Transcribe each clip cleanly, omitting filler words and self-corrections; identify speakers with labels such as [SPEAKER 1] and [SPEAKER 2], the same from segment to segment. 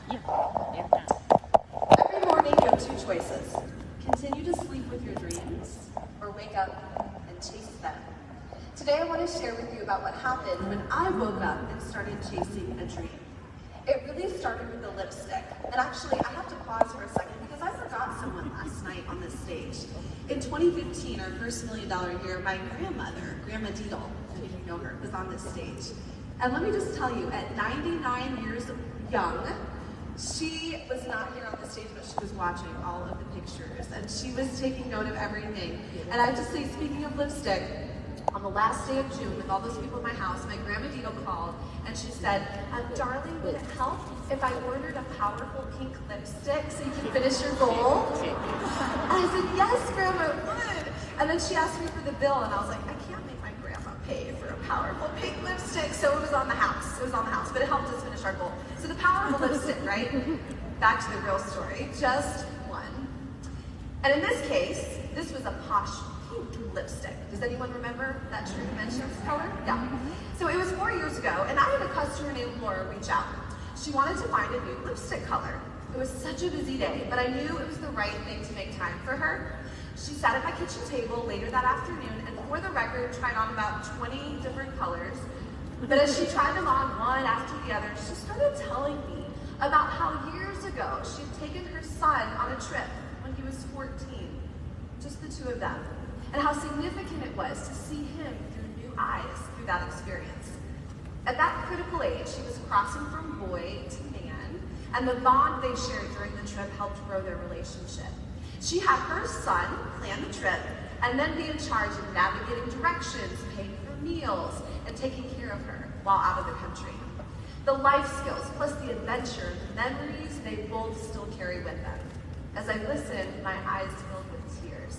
[SPEAKER 1] Every morning you have two choices. Continue to sleep with your dreams or wake up and chase them. Today I want to share with you about what happened when I woke up and started chasing a dream. It really started with the lipstick. And actually I have to pause for a second because I forgot someone last night on this stage. In 2015, our first $1 million year, my grandmother, Grandma Deedle, if you know her, was on this stage. And let me just tell you, at 99 years young, she was not here on the stage, but she was watching all of the pictures, and she was taking note of everything. And I have to say, speaking of lipstick, on the last day of June, with all those people in my house, my Grandma Dito called, and she said, darling, would it help if I ordered a powerful pink lipstick so you can finish your goal? And I said, yes, Grandma, it would. And then she asked me for the bill, and I was like, I can't make my grandma pay for a powerful pink lipstick. So it was on the house. It was on the house, but it helped us finish our goal. So the powerful lipstick, right? Back to the real story. Just one. And in this case, this was a posh pink lipstick. Does anyone remember that true dimensions color? Yeah. So it was 4 years ago, and I had a customer named Laura reach out. She wanted to find a new lipstick color. It was such a busy day, but I knew it was the right thing to make time for her. She sat at my kitchen table later that afternoon, and for the record, tried on about 20 different colors. But as she tried them on one after the other, she started telling me about how years ago she had taken her son on a trip when he was 14, just the two of them, and how significant it was to see him through new eyes through that experience. At that critical age, she was crossing from boy to man, and the bond they shared during the trip helped grow their relationship. She had her son plan the trip and then be in charge of navigating directions, paying for meals, and taking care of her while out of the country. The life skills, plus the adventure, the memories they both still carry with them. As I listened, my eyes filled with tears.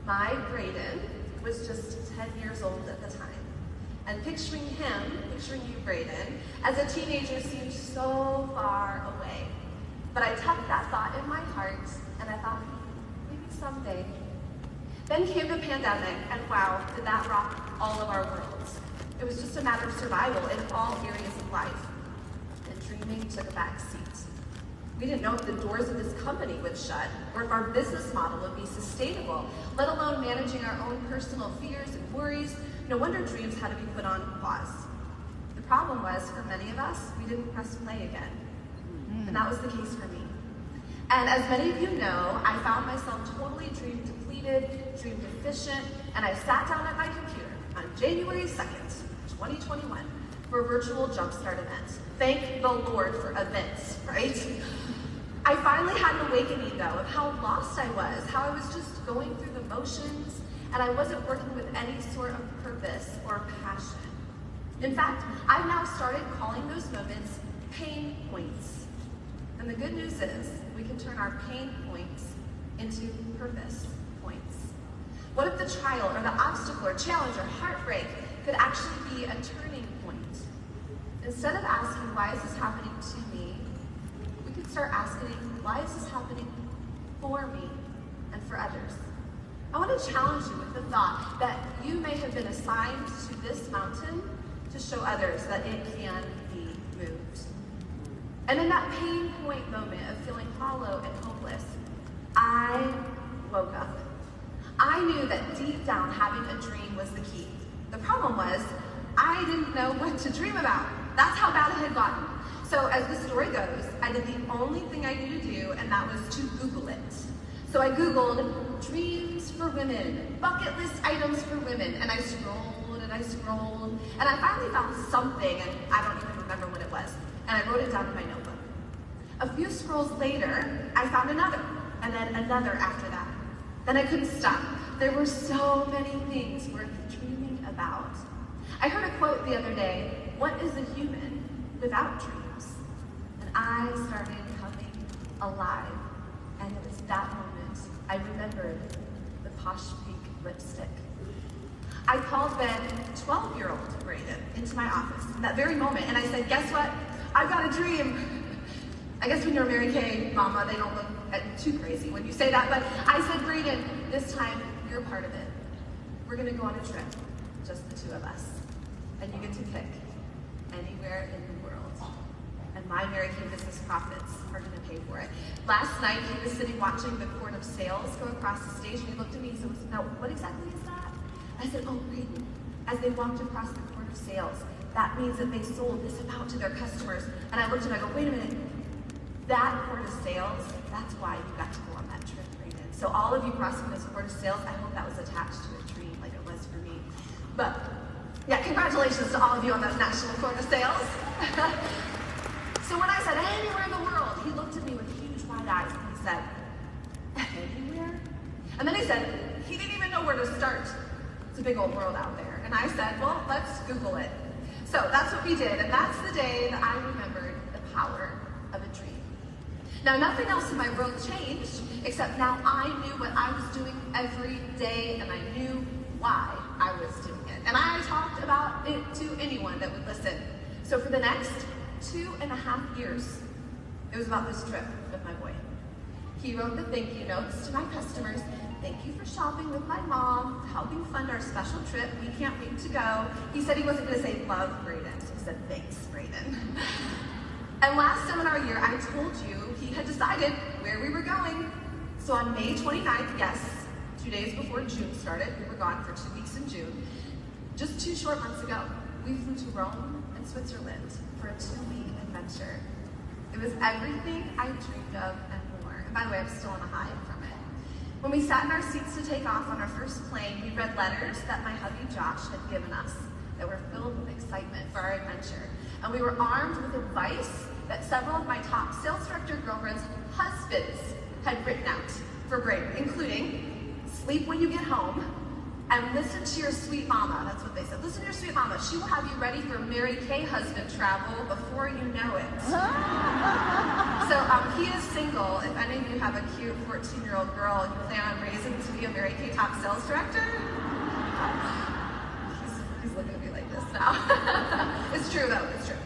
[SPEAKER 1] My Braden was just 10 years old at the time. And picturing you, Braden, as a teenager seemed so far away. But I tucked that thought in my heart, and I thought, maybe someday. Then came the pandemic, and wow, did that rock all of our worlds. It was just a matter of survival in all areas of life. And dreaming took a back seat. We didn't know if the doors of this company would shut, or if our business model would be sustainable, let alone managing our own personal fears and worries. No wonder dreams had to be put on pause. The problem was, for many of us, we didn't press play again. And that was the case for me. And as many of you know, I found myself totally dream depleted, dream deficient, and I sat down at my computer on January 2nd, 2021, for a virtual jumpstart event. Thank the Lord for events, right? I finally had an awakening, though, of how lost I was, how I was just going through the motions, and I wasn't working with any sort of purpose or passion. In fact, I've now started calling those moments pain points. And the good news is, we can turn our pain points into purpose points. What if the trial or the obstacle or challenge or heartbreak could actually be a turning point? Instead of asking, why is this happening to me? We could start asking, why is this happening for me and for others? I want to challenge you with the thought that you may have been assigned to this mountain to show others that it can be moved. And in that pain point moment of feeling hollow and hopeless, I woke up. I knew that deep down having a dream was the key. The problem was, I didn't know what to dream about. That's how bad it had gotten. So as the story goes, I did the only thing I knew to do, and that was to Google it. So I Googled dreams for women, bucket list items for women, and I scrolled and I scrolled, and I finally found something, and I don't even remember what it was, and I wrote it down in my notebook. A few scrolls later, I found another, and then another after that. Then I couldn't stop. There were so many things worth dreaming about. I heard a quote the other day, what is a human without dreams? And I started coming alive. And it was that moment I remembered the posh pink lipstick. I called then 12-year-old Braden into my office in that very moment, and I said, guess what? I've got a dream. I guess when you're Mary Kay mama, they don't look too crazy when you say that, but I said, Braden, this time you're part of it. We're gonna go on a trip, just the two of us. And you get to pick anywhere in the world. And my Mary Kay business profits are going to pay for it. Last night, he was sitting watching the court of sales go across the stage, and he looked at me and said, "Now, what exactly is that?" I said, "Oh, Brigham, as they walked across the court of sales, that means that they sold this amount to their customers." And I looked at him, I go, "Wait a minute, that court of sales, that's why you got to go on that trip, Brigham." So all of you crossing this court of sales, I hope that was attached to a dream like it was for me. But yeah, congratulations to all of you on that national court of sales. So when I said anywhere in the world, he looked at me with huge wide eyes and he said, "Anywhere?" And then he said, he didn't even know where to start. It's a big old world out there. And I said, "Well, let's Google it." So that's what we did, and that's the day that I remembered the power of a dream. Now, nothing else in my world changed, except now I knew what I was doing every day, and I knew why I was doing it. And I talked about it to anyone that would listen. So for the next 2.5 years, it was about this trip with my boy. He wrote the thank you notes to my customers. "Thank you for shopping with my mom, helping fund our special trip. We can't wait to go." He said he wasn't going to say "love Brigham," so he said "thanks, Brigham." And last seminar year, I told you he had decided where we were going. So on May 29th, yes, 2 days before June started, we were gone for 2 weeks in June. Just 2 short months ago, we flew to Rome and Switzerland for a 2-week adventure. It was everything I dreamed of and more. And by the way, I'm still on a high from it. When we sat in our seats to take off on our first plane, we read letters that my hubby Josh had given us that were filled with excitement for our adventure. And we were armed with advice that several of my top sales director girlfriends' husbands had written out for Brigham, including "sleep when you get home," and "listen to your sweet mama." That's what they said. "Listen to your sweet mama. She will have you ready for Mary Kay husband travel before you know it." So he is single. If any of you have a cute 14-year-old girl you plan on raising to be a Mary Kay top sales director, he's looking at me like this now. It's true though, it's true.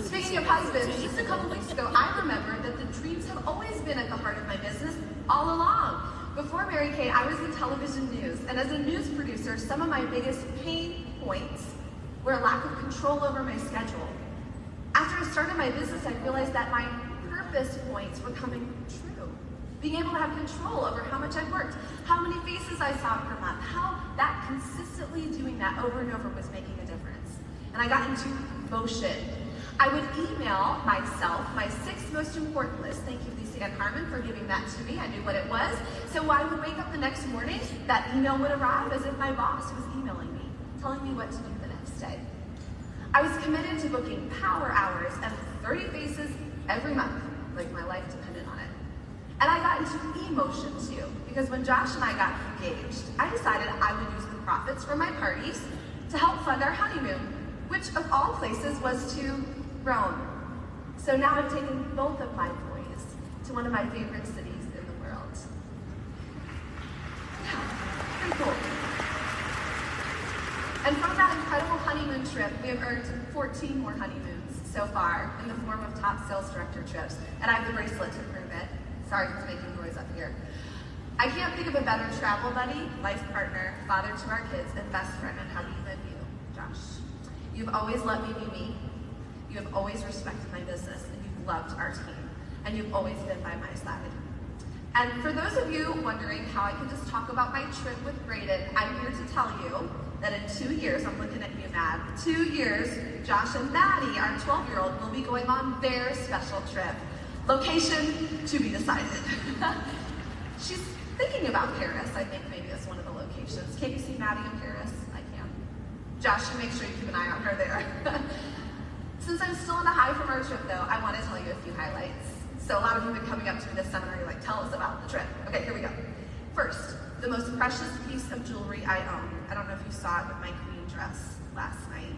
[SPEAKER 1] Speaking of husbands, just a couple weeks ago, I remembered that the dreams have always been at the heart of my business all along. Before Mary Kay, I was in television news, and as a news producer, some of my biggest pain points were a lack of control over my schedule. After I started my business, I realized that my purpose points were coming true. Being able to have control over how much I worked, how many faces I saw per month, how that consistently doing that over and over was making a difference. And I got into motion. I would email myself my 6 most important lists. Thank you, Lisa and Harmon, for giving that to me. I knew what it was. So I would wake up the next morning, that email would arrive as if my boss was emailing me, telling me what to do the next day. I was committed to booking power hours and 30 faces every month, like my life depended on it. And I got into emotion too, because when Josh and I got engaged, I decided I would use the profits from my parties to help fund our honeymoon, which of all places was to Rome. So now I've taken both of my boys to one of my favorite cities in the world. Yeah, pretty cool. And from that incredible honeymoon trip, we have earned 14 more honeymoons so far in the form of top sales director trips. And I have the bracelet to prove it. Sorry for making noise up here. I can't think of a better travel buddy, life partner, father to our kids, and best friend and hubby than you, Josh. You've always let me be me. You have always respected my business, and you've loved our team, and you've always been by my side. And for those of you wondering how I can just talk about my trip with Brigham, I'm here to tell you that in 2 years, I'm looking at you, Matt, 2 years, Josh and Maddie, our 12-year-old, will be going on their special trip. Location to be decided. She's thinking about Paris, I think maybe that's one of the locations. Can you see Maddie in Paris? I can. Josh, you make sure you keep an eye on her there. Since I'm still on the high from our trip though, I want to tell you a few highlights. So a lot of you have been coming up to me this seminar, you're like, tell us about the trip. Okay, here we go. First, the most precious piece of jewelry I own. I don't know if you saw it with my queen dress last night.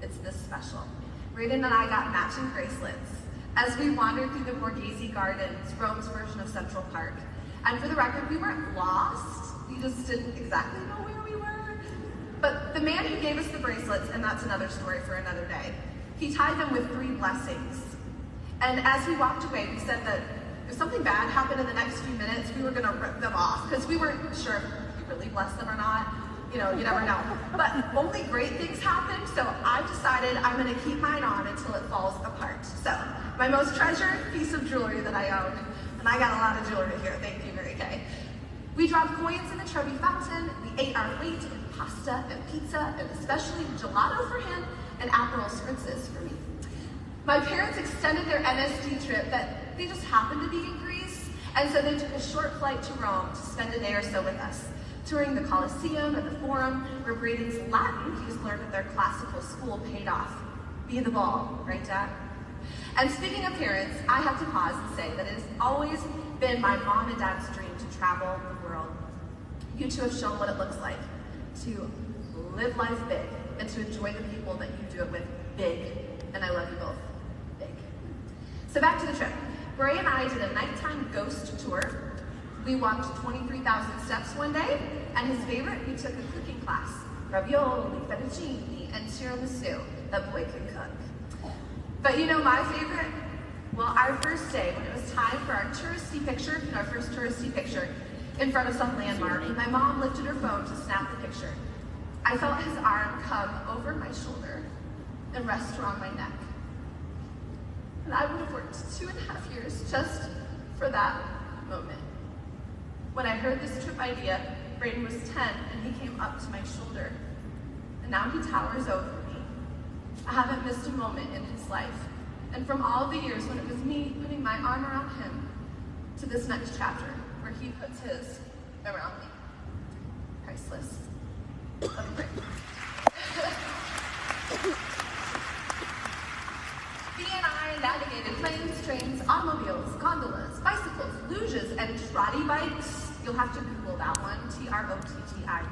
[SPEAKER 1] It's this special. Brigham and I got matching bracelets as we wandered through the Borghese Gardens, Rome's version of Central Park. And for the record, we weren't lost. We just didn't exactly know where we were. But the man who gave us the bracelets, and that's another story for another day, he tied them with 3 blessings. And as we walked away, we said that if something bad happened in the next few minutes, we were gonna rip them off, because we weren't sure if he really blessed them or not. You know, you never know. But only great things happen, so I've decided I'm gonna keep mine on until it falls apart. So, my most treasured piece of jewelry that I own. And I got a lot of jewelry here, thank you, Mary Kay. We dropped coins in the Trevi fountain, we ate our weight in pasta and pizza, and especially gelato for him and Aperol spritzes for me. My parents extended their MSD trip, but they just happened to be in Greece, and so they took a short flight to Rome to spend a day or so with us, touring the Colosseum and the Forum, where Braden's Latin he's learned at their classical school paid off. Be the ball, right, Dad? And speaking of parents, I have to pause and say that it has always been my mom and dad's dream to travel the world. You two have shown what it looks like to live life big and to enjoy the people that you do it with big. And I love you both. Big. So back to the trip. Bray and I did a nighttime ghost tour. We walked 23,000 steps one day, and his favorite, we took a cooking class. Ravioli, fettuccine, and tiramisu. That boy can cook. But you know my favorite? Well, our first day, when it was time for our touristy picture, our first touristy picture, in front of some landmark, and my mom lifted her phone to snap the picture. I felt his arm come over my shoulder and rest around my neck. And I would have worked 2.5 years just for that moment. When I heard this trip idea, Braden was 10 and he came up to my shoulder. And now he towers over me. I haven't missed a moment in his life. And from all the years when it was me putting my arm around him to this next chapter where he puts his around me. Priceless. Love you, Braden. He and I navigated planes, trains, automobiles, gondolas, bicycles, luges, and trotty bikes. You'll have to Google that one, T-R-O-T-T-I.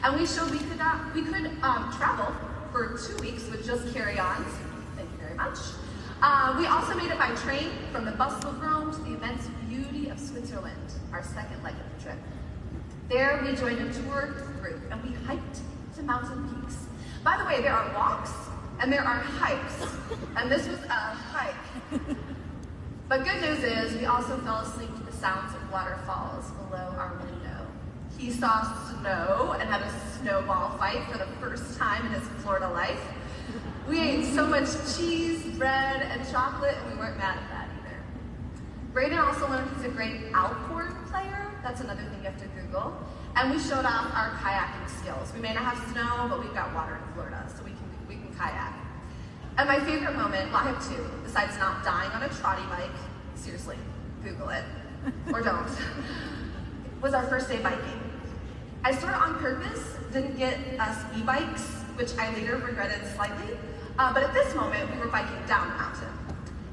[SPEAKER 1] And we showed we could travel for 2 weeks with just carry-ons. Thank you very much. We also made it by train from the bustle of Rome to the immense beauty of Switzerland, our second leg of the trip. There we joined a tour group and we hiked to mountain peaks. By the way, there are walks and there are hikes, and this was a hike. But good news is we also fell asleep to the sounds of waterfalls below our window. He saw snow and had a snowball fight for the first time in his Florida life. We ate so much cheese, bread, and chocolate, and we weren't mad at that either. Braden also learned he's a great alphorn player. That's another thing you have to Google. And we showed off our kayaking skills. We may not have snow, but we've got water in Florida, so we can kayak. And my favorite moment, well, I have two, besides not dying on a trotty bike, seriously, Google it, or don't, was our first day biking. I sort of on purpose didn't get us e-bikes, which I later regretted slightly, but at this moment, we were biking down the mountain.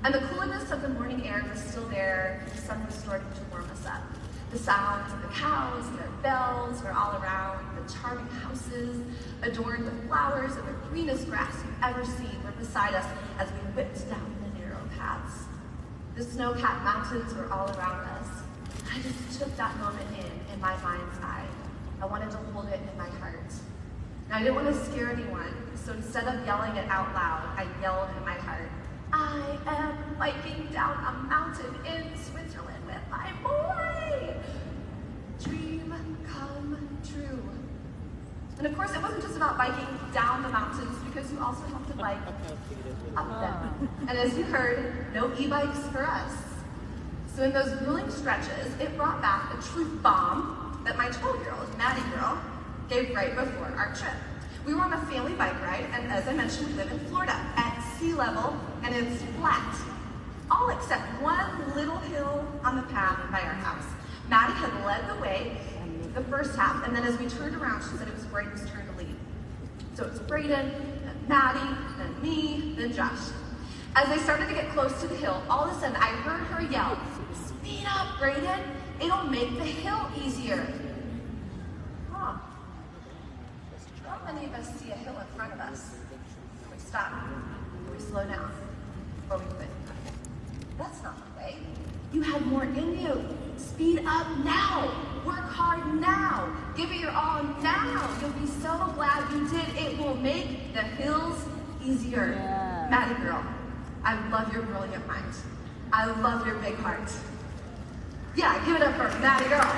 [SPEAKER 1] And the coolness of the morning air was still there, the sun was starting to warm us up. The sounds of the cows and their bells were all around, the charming houses, adorned with flowers and the greenest grass you've ever seen were beside us as we whipped down the narrow paths. The snow-capped mountains were all around us. I just took that moment in my mind's eye. I wanted to hold it in my heart. Now, I didn't want to scare anyone, so instead of yelling it out loud, I yelled in my heart, I am biking down a mountain in Switzerland with my boy! Dream come true. And of course, it wasn't just about biking down the mountains, because you also have to bike up them. And as you heard, no e-bikes for us. So in those grueling stretches, it brought back a truth bomb that my 12-year-old, Maddie girl, gave right before our trip. We were on a family bike ride, and as I mentioned, we live in Florida at sea level, and it's flat. All except one little hill on the path by our house. Maddie had led the way the first half, and then as we turned around, she said it was Braden's turn to lead. So it was Braden, then Maddie, then me, then Josh. As they started to get close to the hill, all of a sudden I heard her yell, speed up, Braden, it'll make the hill easier. Huh. Not many of us see a hill in front of us. We stop, we slow down, or we quit. That's not the way. You have more in you. Speed up now. Work hard now. Give it your all now. You'll be so glad you did. It will make the hills easier. Yeah. Maddie girl, I love your brilliant mind. I love your big heart. Yeah, give it up for Maddie girl.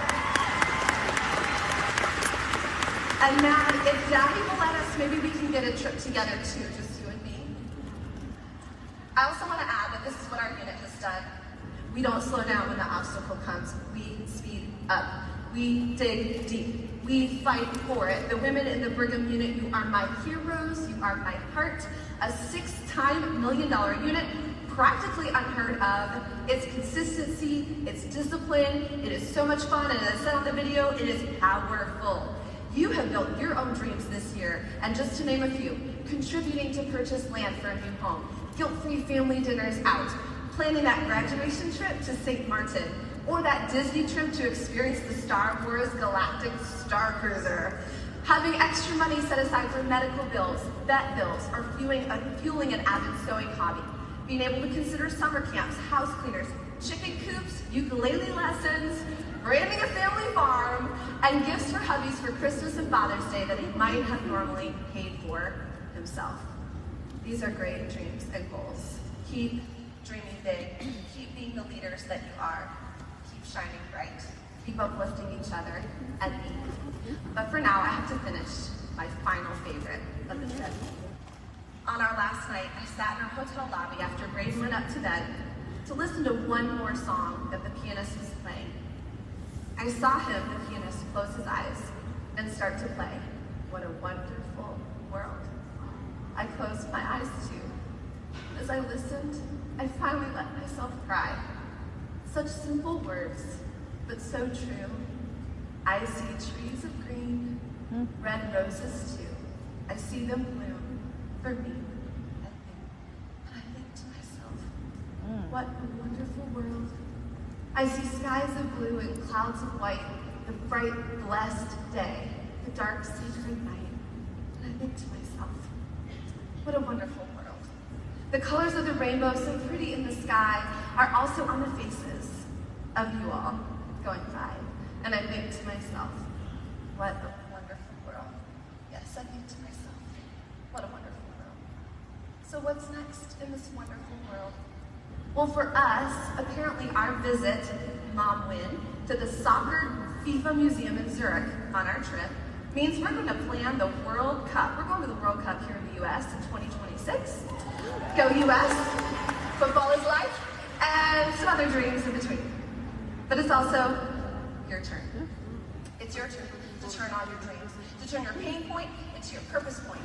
[SPEAKER 1] And Maddie, if Daddy will let us, maybe we can get a trip together too, just you and me. I also want to add that this is what our unit has done. We don't slow down when the obstacle comes. We speed up. We dig deep. We fight for it. The women in the Brigham unit, you are my heroes. You are my heart. A 6-time $1 million unit, practically unheard of. It's consistency, it's discipline, it is so much fun, and as I said on the video, it is powerful. You have built your own dreams this year, and just to name a few, contributing to purchase land for a new home, guilt-free family dinners out, planning that graduation trip to St. Martin, or that Disney trip to experience the Star Wars Galactic Star Cruiser, having extra money set aside for medical bills, vet bills, or fueling an avid sewing hobby, being able to consider summer camps, house cleaners, chicken coops, ukulele lessons, branding a family farm, and gifts for hubbies for Christmas and Father's Day that he might have normally paid for himself. These are great dreams and goals. Keep dreaming big. Keep being the leaders that you are. Keep shining bright. Keep uplifting each other and me. But for now, I have to finish my final favorite of the trip. On our last night, I sat in our hotel lobby after Brigham went up to bed to listen to one more song that the pianist was playing. I saw him, the pianist, close his eyes and start to play. What a wonderful world. I closed my eyes too. As I listened, I finally let myself cry. Such simple words, but so true. I see trees of green, red roses too. I see them bloom for me. And I think to myself, what a wonderful world. I see skies of blue and clouds of white, the bright, blessed day, the dark, sacred night. And I think to myself, what a wonderful world. The colors of the rainbow, so pretty in the sky, are also on the faces of you all going by. And I think to myself, what a wonderful world. Yes, I think to myself, what a wonderful world. So what's next in this wonderful world? Well, for us, apparently our visit, Mom Win, to the Soccer FIFA Museum in Zurich on our trip means we're going to plan the World Cup. We're going to the World Cup here in the U.S. in 2026. Go U.S., football is life, and some other dreams in between. But it's also your turn. It's your turn to turn on your dreams, to turn your pain point into your purpose point.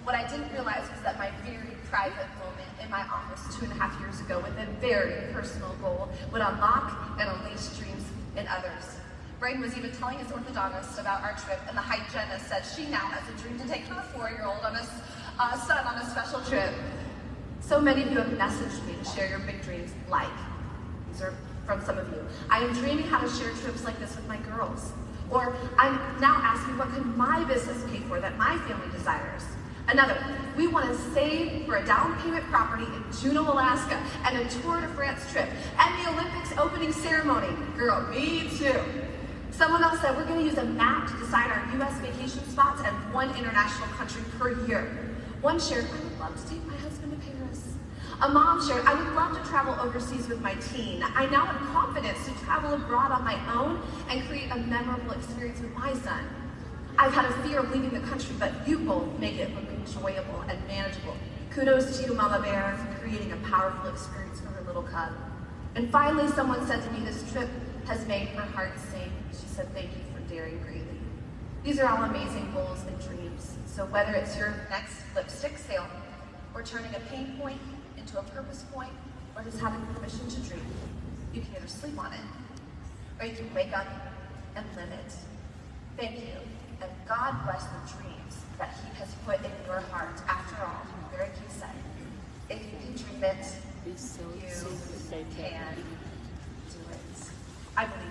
[SPEAKER 1] What I didn't realize was that my very private moment in my office 2.5 years ago with a very personal goal would unlock and unleash dreams in others. Brigham was even telling his orthodontist about our trip, and the hygienist said she now has a dream to take her 4-year-old on son on a special trip. So many of you have messaged me to share your big dreams, like, these are from some of you. I am dreaming how to share trips like this with my girls. Or I'm now asking what could my business pay for that my family desires. Another, we want to save for a down payment property in Juneau, Alaska, and a Tour de France trip, and the Olympics opening ceremony. Girl, me too. Someone else said we're going to use a map to decide our U.S. vacation spots and one international country per year. One shared, I would love to take my husband to Paris. A mom shared, I would love to travel overseas with my teen. I now have confidence to travel abroad on my own and create a memorable experience with my son. I've had a fear of leaving the country, but you both make it look enjoyable and manageable. Kudos to you, Mama Bear, for creating a powerful experience for her little cub. And finally, someone said to me, this trip has made her heart sing. She said, thank you for daring greatly. These are all amazing goals and dreams. So whether it's your next lipstick sale, or turning a pain point into a purpose point, or just having permission to dream, you can either sleep on it, or you can wake up and live it. Thank you, and God bless the dreams that He has put in your heart. After all, Mary King said, if you can dream it, you can do it. I believe